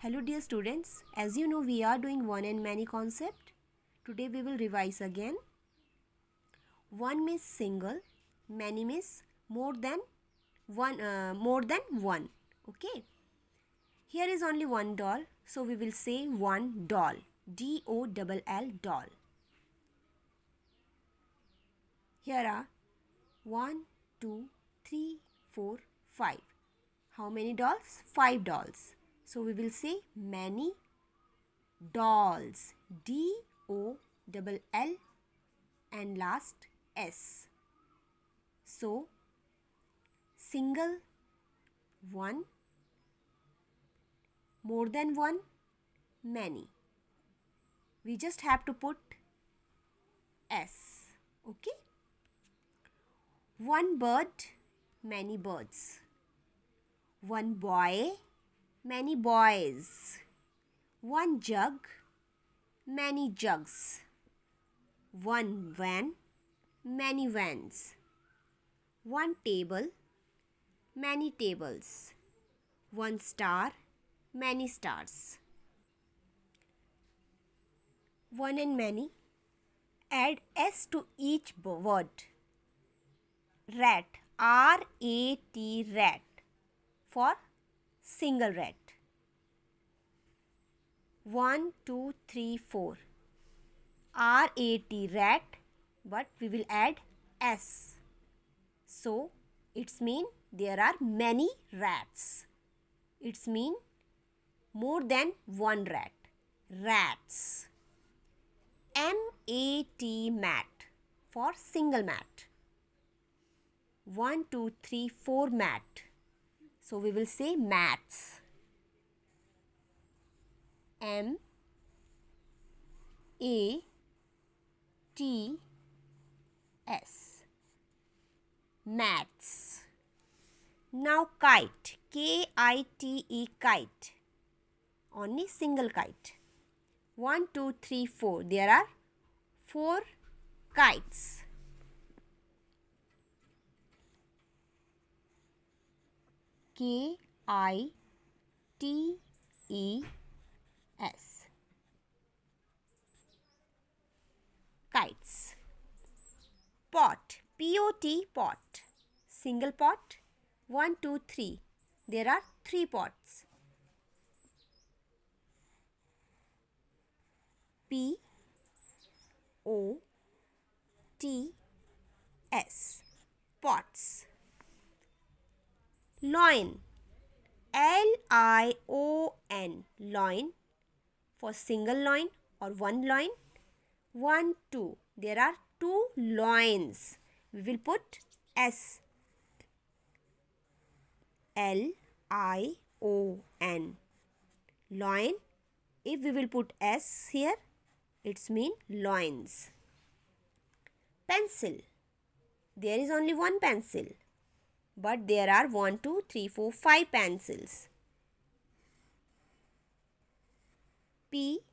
Hello dear students, as you know we are doing one and many concept. Today we will revise again. One means single, many means more than one. Okay. Here is only one doll, so we will say one doll. DOLL doll. Here are 1, 2, 3, 4, 5. How many dolls? 5 dolls. So we will say many dolls. DOLL and last S. So single, one, more than one, many. We just have to put S. Okay. One bird, many birds. One boy, many boys. One jug, many jugs. One van, many vans. One table, many tables. One star, many stars. One and many. Add S to each word. Rat, R-A-T, rat, for single rat. 1, 2, 3, 4. R-A-T, rat, but we will add S. So, it's mean there are many rats. It's mean more than one rat. Rats. M-A-T, mat, for single mat. 1, 2, 3, 4 mat. So we will say mats. M A T S. Mats. Now kite. K-I-T-E, kite. Only single kite. 1, 2, 3, 4. There are 4 kites. K-I-T-E-S. Kites. Pot. P-O-T, pot. Single pot. 1, 2, 3. There are 3 pots. P-O-T-S. Pots. Loin. L-I-O-N. Loin, for single loin or one loin. 1, 2. There are 2 loins. We will put S. L-I-O-N. Loin. If we will put S here, it's mean loins. Pencil. There is only one pencil, but there are 1, 2, 3, 4, 5 pencils. P-E-N-C-I-L.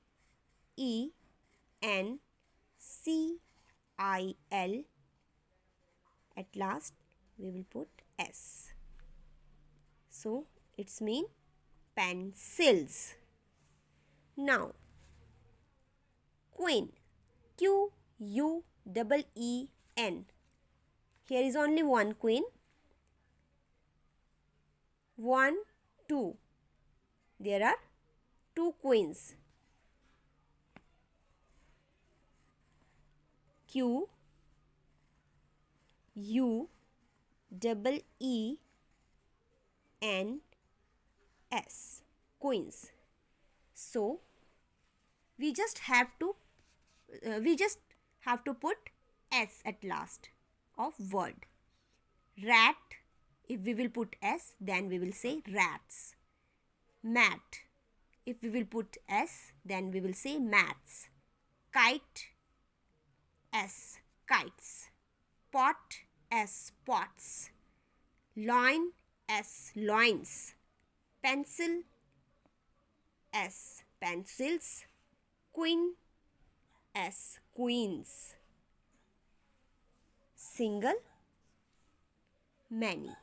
At last we will put S. So it's mean pencils. Now queen. Q-U-E-E-N. Here is only one queen. 1, 2. There are 2 queens. Q-U-E-E-N-S. Queens. So we just have to put S at last of word. Rat. If we will put S, then we will say rats. Mat. If we will put S, then we will say mats. Kite. S. Kites. Pot. S. Pots. Loin. S. Loins. Pencil. S. Pencils. Queen. S. Queens. Single, many.